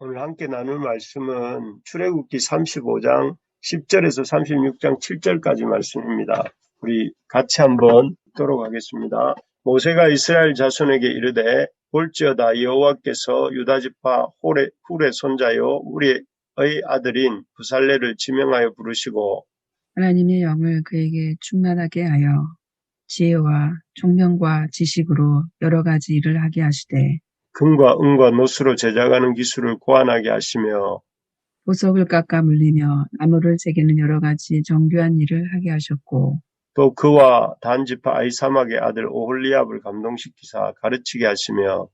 오늘 함께 나눌 말씀은 출애굽기 35장 10절에서 36장 7절까지 말씀입니다. 우리 같이 한번 읽도록 하겠습니다. 모세가 이스라엘 자손에게 이르되 볼지어다 여호와께서 유다지파 훌의 손자요 우리의 아들인 부살레를 지명하여 부르시고 하나님의 영을 그에게 충만하게 하여 지혜와 총명과 지식으로 여러 가지 일을 하게 하시되 금과 은과 노수로 제작하는 기술을 고안하게 하시며 보석을 깎아 물리며 나무를 새기는 여러 가지 정교한 일을 하게 하셨고 또 그와 단지파 아히사막의 아들 오홀리압을 감동시키사 가르치게 하시며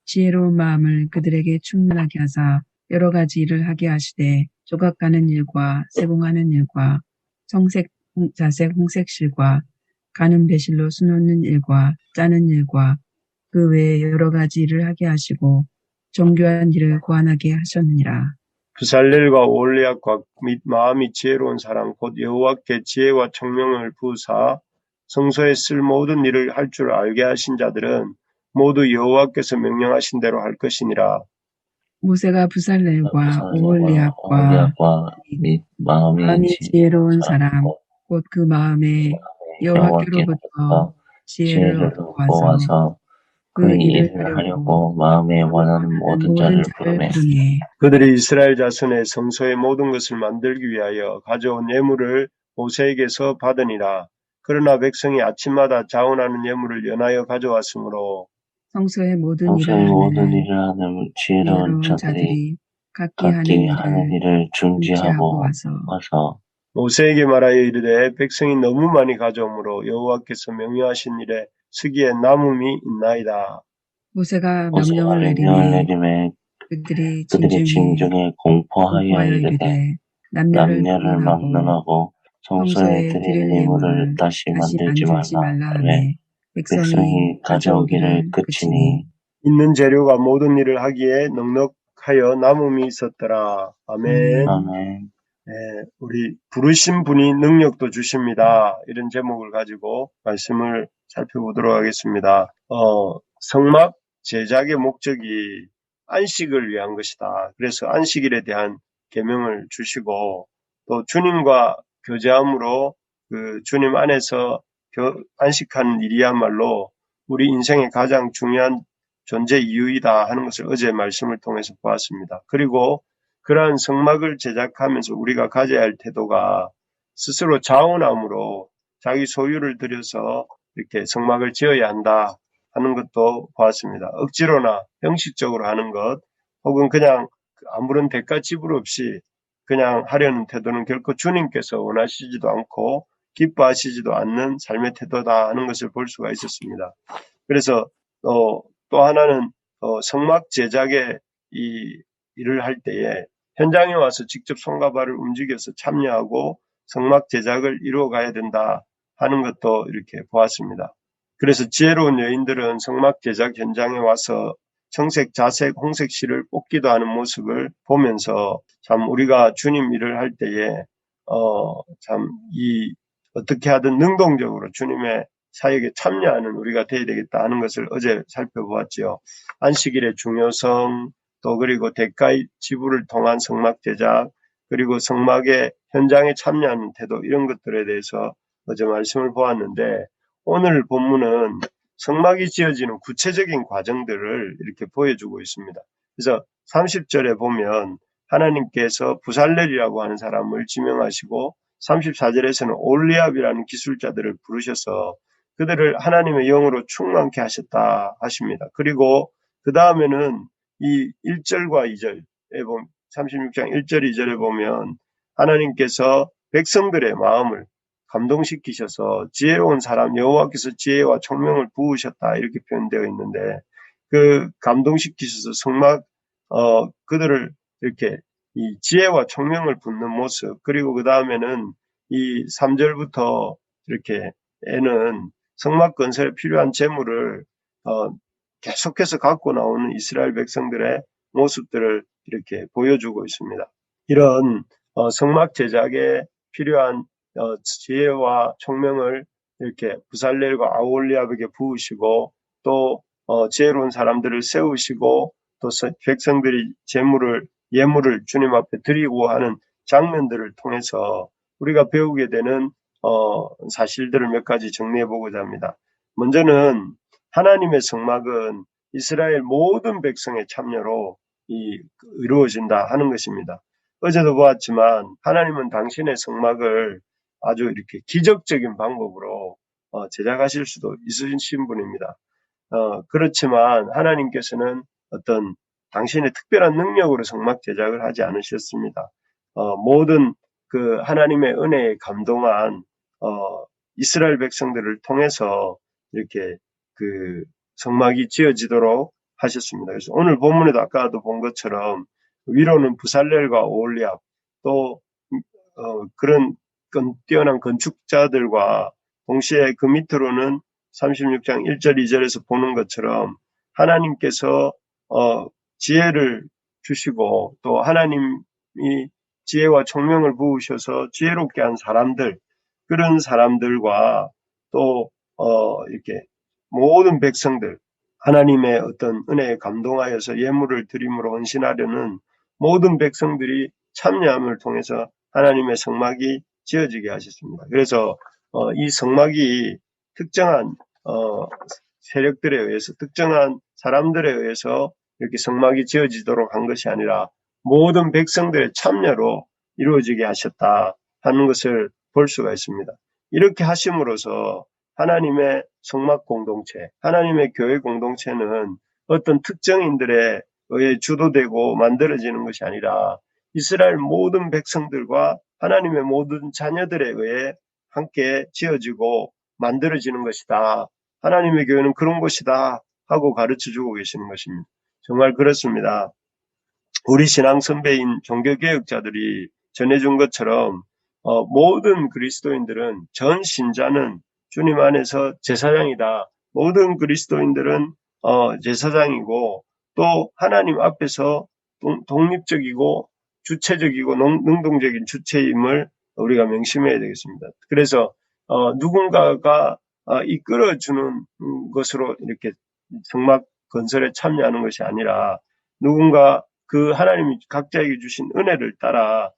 지혜로운 마음을 그들에게 충만하게 하사 여러 가지 일을 하게 하시되 조각가는 일과 세공하는 일과 자색 홍색실과 가는 배실로 수놓는 일과 짜는 일과 그 외에 여러 가지 일을 하게 하시고 정교한 일을 고안하게 하셨느니라. 부살렐과 오홀리압과 및 마음이 지혜로운 사람 곧 여호와께 지혜와 총명을 부으사 성소에 쓸 모든 일을 할 줄 알게 하신 자들은 모두 여호와께서 명령하신 대로 할 것이니라. 모세가 부살렐과 오홀리압과 오홀리압과 및 마음이 지혜로운 사람 곧 그 마음에 여호와께로부터 지혜를 구하서 그 일을 하려고 마음에 원하는 모든 자를 부르매 그들이 이스라엘 자손의 성소의 모든 것을 만들기 위하여 가져온 예물을 모세에게서 받으니라. 그러나 백성이 아침마다 자원하는 예물을 연하여 가져왔으므로 성소의 모든 일을 하는 지혜로운 자들이 각기 하는 일을 중지하고 와서 모세에게 말하여 이르되 백성이 너무 많이 가져오므로 여호와께서 명령하신 일에 쓰기에 남음이 있나이다. 모세가 명령을 내리매 그들이 진중에 공포하여 이르되 남녀를 막론하고 성소에 드릴 예물을 다시 만들지 말라 하매 백성이 가져오기를 그치니 있는 재료가 모든 일을 하기에 넉넉하여 남음이 있었더라. 아멘. 네, 우리 부르신 분이 능력도 주십니다. 이런 제목을 가지고 말씀을 살펴보도록 하겠습니다. 성막 제작의 목적이 안식을 위한 것이다. 그래서 안식일에 대한 계명을 주시고 또 주님과 교제함으로 그 주님 안에서 안식하는 일이야말로 우리 인생의 가장 중요한 존재 이유이다 하는 것을 어제 말씀을 통해서 보았습니다. 그리고 그러한 성막을 제작하면서 우리가 가져야 할 태도가 스스로 자원함으로 자기 소유를 들여서 이렇게 성막을 지어야 한다 하는 것도 보았습니다. 억지로나 형식적으로 하는 것 혹은 그냥 아무런 대가 지불 없이 그냥 하려는 태도는 결코 주님께서 원하시지도 않고 기뻐하시지도 않는 삶의 태도다 하는 것을 볼 수가 있었습니다. 그래서 또 하나는 성막 제작의 이 일을 할 때에 현장에 와서 직접 손과 발을 움직여서 참여하고 성막 제작을 이루어 가야 된다 하는 것도 이렇게 보았습니다. 그래서 지혜로운 여인들은 성막 제작 현장에 와서 청색, 자색, 홍색 실을 뽑기도 하는 모습을 보면서 참 우리가 주님 일을 할 때에 참 어떻게 하든 능동적으로 주님의 사역에 참여하는 우리가 되어야 되겠다 하는 것을 어제 살펴보았지요. 안식일의 중요성, 또 그리고 대가의 지불을 통한 성막 제작, 그리고 성막의 현장에 참여하는 태도 이런 것들에 대해서 어제 말씀을 보았는데 오늘 본문은 성막이 지어지는 구체적인 과정들을 이렇게 보여주고 있습니다. 그래서 30절에 보면 하나님께서 부살렐이라고 하는 사람을 지명하시고 34절에서는 올리압이라는 기술자들을 부르셔서 그들을 하나님의 영으로 충만케 하셨다 하십니다. 그리고 그 다음에는 이 1절과 2절에 보면 36장 1절 2절에 보면 하나님께서 백성들의 마음을 감동시키셔서 지혜로운 사람 여호와께서 지혜와 총명을 부으셨다 이렇게 표현되어 있는데 그 감동시키셔서 성막 그들을 이렇게 이 지혜와 총명을 붓는 모습 그리고 그 다음에는 이 3절부터 이렇게 에는 성막 건설에 필요한 재물을 계속해서 갖고 나오는 이스라엘 백성들의 모습들을 이렇게 보여주고 있습니다. 이런 성막 제작에 필요한 지혜와 총명을 이렇게 부살렐과 아홀리압에게 부으시고 또 지혜로운 사람들을 세우시고 또 백성들이 예물을 주님 앞에 드리고 하는 장면들을 통해서 우리가 배우게 되는 사실들을 몇 가지 정리해 보고자 합니다. 먼저는 하나님의 성막은 이스라엘 모든 백성의 참여로 이루어진다 하는 것입니다. 어제도 보았지만 하나님은 당신의 성막을 아주 이렇게 기적적인 방법으로 제작하실 수도 있으신 분입니다. 그렇지만 하나님께서는 어떤 당신의 특별한 능력으로 성막 제작을 하지 않으셨습니다. 모든 그 하나님의 은혜에 감동한 이스라엘 백성들을 통해서 이렇게 그 성막이 지어지도록 하셨습니다. 그래서 오늘 본문에도 아까도 본 것처럼 위로는 부살렐과 오홀리압 또 그런 뛰어난 건축자들과 동시에 그 밑으로는 36장 1절 2절에서 보는 것처럼 하나님께서 지혜를 주시고 또 하나님이 지혜와 총명을 부으셔서 지혜롭게 한 사람들, 그런 사람들과 또 이렇게 모든 백성들, 하나님의 어떤 은혜에 감동하여서 예물을 드림으로 헌신하려는 모든 백성들이 참여함을 통해서 하나님의 성막이 지어지게 하셨습니다. 그래서 이 성막이 특정한 세력들에 의해서, 특정한 사람들에 의해서 이렇게 성막이 지어지도록 한 것이 아니라 모든 백성들의 참여로 이루어지게 하셨다 하는 것을 볼 수가 있습니다. 이렇게 하심으로써 하나님의 성막 공동체, 하나님의 교회 공동체는 어떤 특정인들에 의해 주도되고 만들어지는 것이 아니라 이스라엘 모든 백성들과 하나님의 모든 자녀들에 의해 함께 지어지고 만들어지는 것이다. 하나님의 교회는 그런 것이다 하고 가르쳐주고 계시는 것입니다. 정말 그렇습니다. 우리 신앙 선배인 종교개혁자들이 전해준 것처럼 모든 그리스도인들은, 전 신자는 주님 안에서 제사장이다. 모든 그리스도인들은 제사장이고 또 하나님 앞에서 독립적이고 주체적이고 능동적인 주체임을 우리가 명심해야 되겠습니다. 그래서 누군가가 이끌어주는 것으로 이렇게 성막 건설에 참여하는 것이 아니라 누군가 그 하나님이 각자에게 주신 은혜를 따라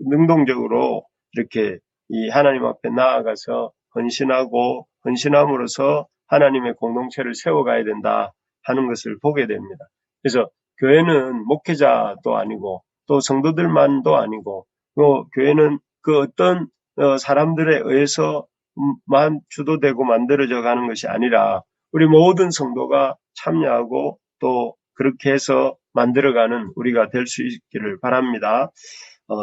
능동적으로 이렇게 이 하나님 앞에 나아가서 헌신하고 헌신함으로써 하나님의 공동체를 세워가야 된다 하는 것을 보게 됩니다. 그래서 교회는 목회자도 아니고 또 성도들만도 아니고 또 교회는 그 어떤 사람들에 의해서만 주도되고 만들어져 가는 것이 아니라 우리 모든 성도가 참여하고 또 그렇게 해서 만들어가는 우리가 될 수 있기를 바랍니다.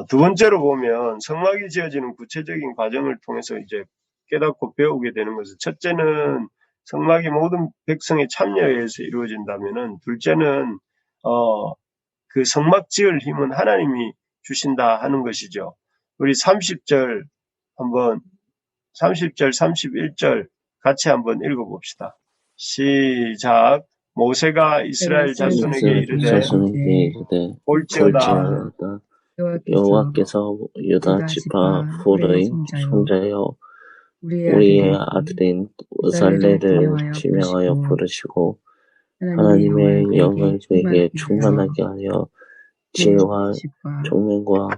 두 번째로 보면 성막이 지어지는 구체적인 과정을 통해서 이제 깨닫고 배우게 되는 것은, 첫째는 성막이 모든 백성의 참여에 의해서 이루어진다면은, 둘째는 그 성막 지을 힘은 하나님이 주신다 하는 것이죠. 우리 30절 31절 같이 한번 읽어봅시다. 시작. 모세가 이스라엘 자손에게 이르되 볼지어다 여호와께서 유다 지파 훌의 손자여 우리의 아들인 우살레를 지명하여 부르시고 하나님의 영을 그에게 충만하게 하여 지혜와 총명과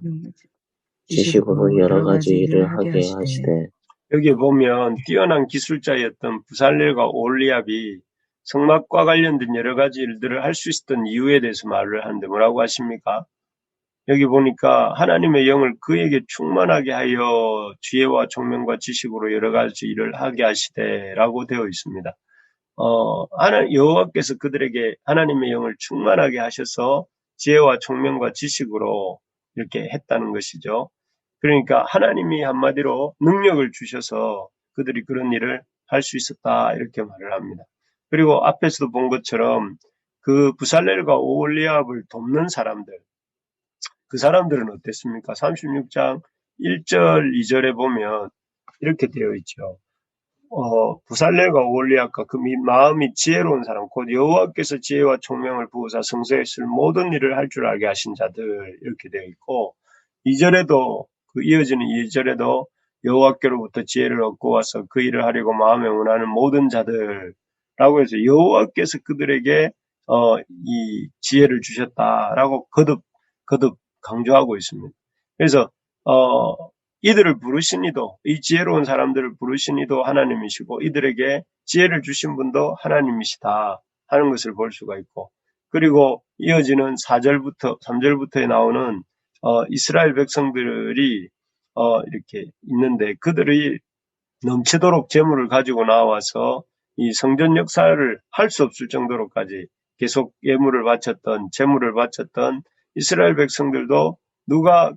지식으로 여러 가지 일을 하게 하시되. 여기에 보면 뛰어난 기술자였던 부살렐과 오홀리압이 성막과 관련된 여러 가지 일들을 할 수 있었던 이유에 대해서 말을 하는데 뭐라고 하십니까? 여기 보니까 하나님의 영을 그에게 충만하게 하여 지혜와 총명과 지식으로 여러 가지 일을 하게 하시되라고 되어 있습니다. 여호와께서 그들에게 하나님의 영을 충만하게 하셔서 지혜와 총명과 지식으로 이렇게 했다는 것이죠. 그러니까 하나님이 한마디로 능력을 주셔서 그들이 그런 일을 할 수 있었다 이렇게 말을 합니다. 그리고 앞에서도 본 것처럼 그 부살렐과 오홀리압을 돕는 사람들, 그 사람들은 어땠습니까? 36장 1절 2절에 보면 이렇게 되어 있죠. 부살렐과 오홀리압과 그 마음이 지혜로운 사람, 곧 여호와께서 지혜와 총명을 부으사 성소에 쓸 모든 일을 할 줄 알게 하신 자들, 이렇게 되어 있고, 2절에도 그 이어지는 2절에도 여호와께로부터 지혜를 얻고 와서 그 일을 하려고 마음에 원하는 모든 자들라고 해서 여호와께서 그들에게 이 지혜를 주셨다라고 거듭 강조하고 있습니다. 그래서 이들을 부르신 이도, 이 지혜로운 사람들을 부르신 이도 하나님이시고 이들에게 지혜를 주신 분도 하나님이시다 하는 것을 볼 수가 있고, 그리고 이어지는 4절부터 3절부터에 나오는 이스라엘 백성들이 이렇게 있는데, 그들이 넘치도록 재물을 가지고 나와서 이 성전 역사를 할 수 없을 정도로까지 계속 예물을 바쳤던, 재물을 바쳤던 이스라엘 백성들도 누가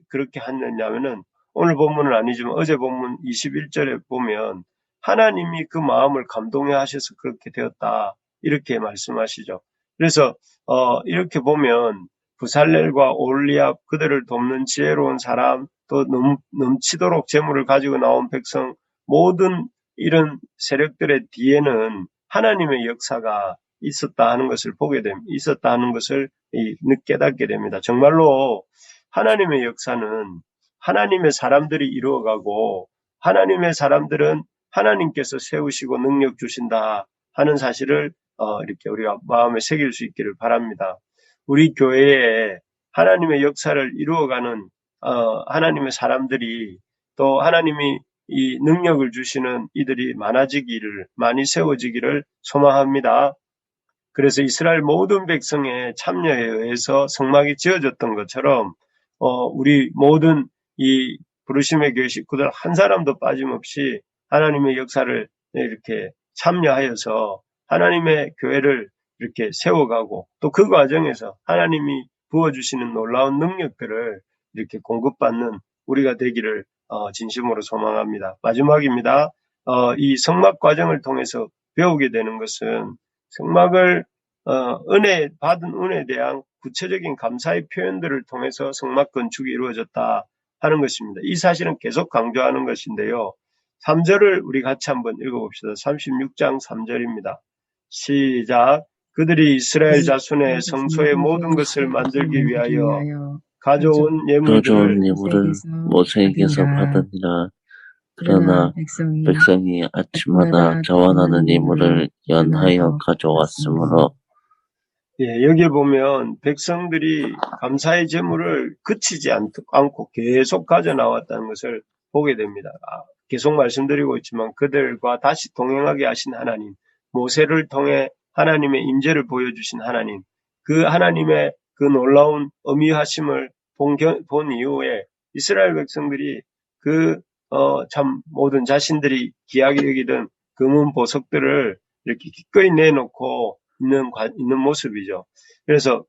그렇게 했느냐면은, 오늘 본문은 아니지만 어제 본문 21절에 보면 하나님이 그 마음을 감동해 하셔서 그렇게 되었다 이렇게 말씀하시죠. 그래서 이렇게 보면 부살렐과 올리압, 그들을 돕는 지혜로운 사람, 또 넘치도록 재물을 가지고 나온 백성, 모든 이런 세력들의 뒤에는 하나님의 역사가 있었다 하는 것을 보게 됩니다. 있었다 하는 것을 깨닫게 됩니다. 정말로 하나님의 역사는 하나님의 사람들이 이루어가고, 하나님의 사람들은 하나님께서 세우시고 능력 주신다 하는 사실을 이렇게 우리가 마음에 새길 수 있기를 바랍니다. 우리 교회에 하나님의 역사를 이루어가는 하나님의 사람들이, 또 하나님이 이 능력을 주시는 이들이 많이 세워지기를 소망합니다. 그래서 이스라엘 모든 백성의 참여에 의해서 성막이 지어졌던 것처럼 우리 모든 이 부르심의 교회 식구들 한 사람도 빠짐없이 하나님의 역사를 이렇게 참여하여서 하나님의 교회를 이렇게 세워가고, 또 그 과정에서 하나님이 부어주시는 놀라운 능력들을 이렇게 공급받는 우리가 되기를 진심으로 소망합니다. 마지막입니다. 이 성막 과정을 통해서 배우게 되는 것은, 성막을 받은 은혜에 대한 구체적인 감사의 표현들을 통해서 성막 건축이 이루어졌다 하는 것입니다. 이 사실은 계속 강조하는 것인데요. 3절을 우리 같이 한번 읽어봅시다. 36장 3절입니다. 시작. 그들이 이스라엘 자손의 성소의 모든 것을 만들기 위하여 가져온 예물들을 모세에게서 받으니라. 그러나 백성이 아침마다 자원하는 예물을 연하여 가져왔으므로. 여기에 보면 백성들이 감사의 제물을 그치지 않고 계속 가져나왔다는 것을 보게 됩니다. 계속 말씀드리고 있지만 그들과 다시 동행하게 하신 하나님, 모세를 통해 하나님의 임재를 보여주신 하나님, 그 하나님의 그 놀라운 어미하심을 본 이후에 이스라엘 백성들이 참 모든 자신들이 귀하게 여기던 금은 보석들을 이렇게 기꺼이 내놓고 있는 모습이죠. 그래서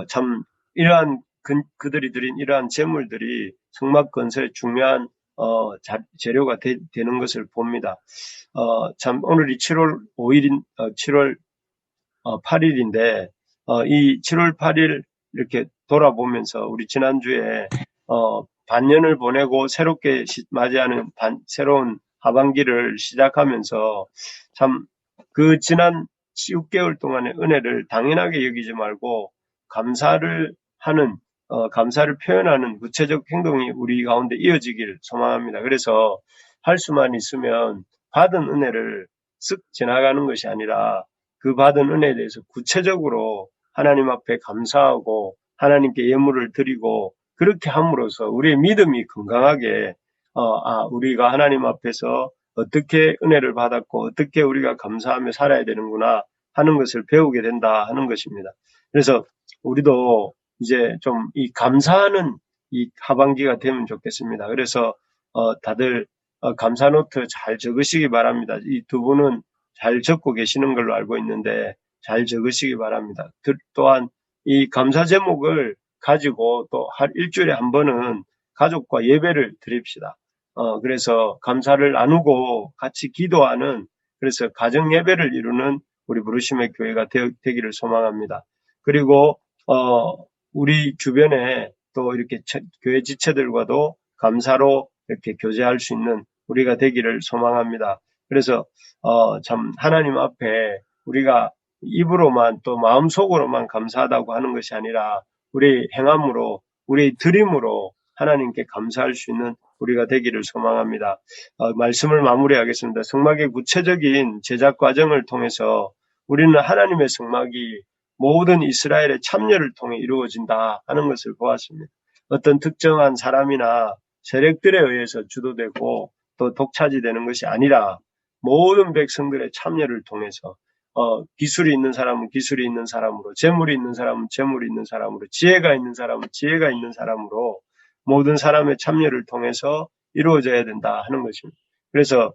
참 이러한 그들이 드린 이러한 재물들이 성막 건설의 중요한 재료가 되는 것을 봅니다. 참 오늘이 7월 5일인 7월 8일인데 이 7월 8일 이렇게 돌아보면서 우리 지난주에 반년을 보내고 새롭게 맞이하는 새로운 하반기를 시작하면서 참 그 지난 6개월 동안의 은혜를 당연하게 여기지 말고 감사를 표현하는 구체적 행동이 우리 가운데 이어지길 소망합니다. 그래서 할 수만 있으면 받은 은혜를 쓱 지나가는 것이 아니라 그 받은 은혜에 대해서 구체적으로 하나님 앞에 감사하고 하나님께 예물을 드리고, 그렇게 함으로써 우리의 믿음이 건강하게 우리가 하나님 앞에서 어떻게 은혜를 받았고 어떻게 우리가 감사하며 살아야 되는구나 하는 것을 배우게 된다 하는 것입니다. 그래서 우리도 이제 좀 이 감사하는 이 하반기가 되면 좋겠습니다. 그래서 다들 감사 노트 잘 적으시기 바랍니다. 이 두 분은 잘 적고 계시는 걸로 알고 있는데 잘 적으시기 바랍니다. 또한 이 감사 제목을 가지고 또 일주일에 한 번은 가족과 예배를 드립시다. 그래서 감사를 나누고 같이 기도하는, 그래서 가정 예배를 이루는 우리 부르심의 교회가 되기를 소망합니다. 그리고 우리 주변에 또 이렇게 교회 지체들과도 감사로 이렇게 교제할 수 있는 우리가 되기를 소망합니다. 그래서 참 하나님 앞에 우리가 입으로만 또 마음속으로만 감사하다고 하는 것이 아니라 우리의 행함으로, 우리의 드림으로 하나님께 감사할 수 있는 우리가 되기를 소망합니다. 말씀을 마무리하겠습니다. 성막의 구체적인 제작 과정을 통해서 우리는 하나님의 성막이 모든 이스라엘의 참여를 통해 이루어진다 하는 것을 보았습니다. 어떤 특정한 사람이나 세력들에 의해서 주도되고 또 독차지되는 것이 아니라 모든 백성들의 참여를 통해서 기술이 있는 사람은 기술이 있는 사람으로, 재물이 있는 사람은 재물이 있는 사람으로, 지혜가 있는 사람은 지혜가 있는 사람으로 모든 사람의 참여를 통해서 이루어져야 된다 하는 것입니다. 그래서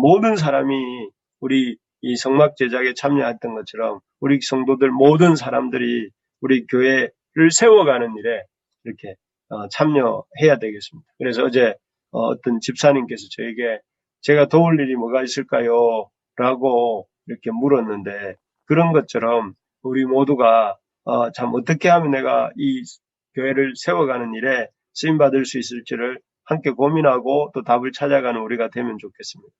모든 사람이 우리 이 성막 제작에 참여했던 것처럼 우리 성도들 모든 사람들이 우리 교회를 세워가는 일에 이렇게 참여해야 되겠습니다. 그래서 어제 어떤 집사님께서 저에게 제가 도울 일이 뭐가 있을까요? 라고 이렇게 물었는데 그런 것처럼 우리 모두가 참 어떻게 하면 내가 이 교회를 세워가는 일에 쓰임받을 수 있을지를 함께 고민하고 또 답을 찾아가는 우리가 되면 좋겠습니다.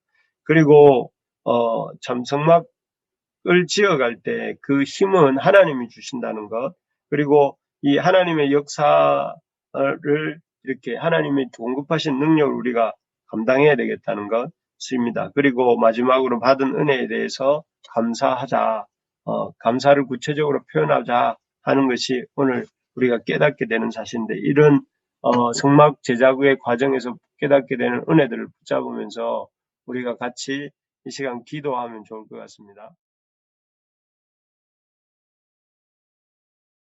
그리고 참 성막을 지어갈 때 그 힘은 하나님이 주신다는 것, 그리고 이 하나님의 역사를 이렇게 하나님이 공급하신 능력을 우리가 감당해야 되겠다는 것입니다. 그리고 마지막으로 받은 은혜에 대해서 감사하자, 감사를 구체적으로 표현하자 하는 것이 오늘 우리가 깨닫게 되는 사실인데, 이런 성막 제작의 과정에서 깨닫게 되는 은혜들을 붙잡으면서 우리가 같이 이 시간 기도하면 좋을 것 같습니다.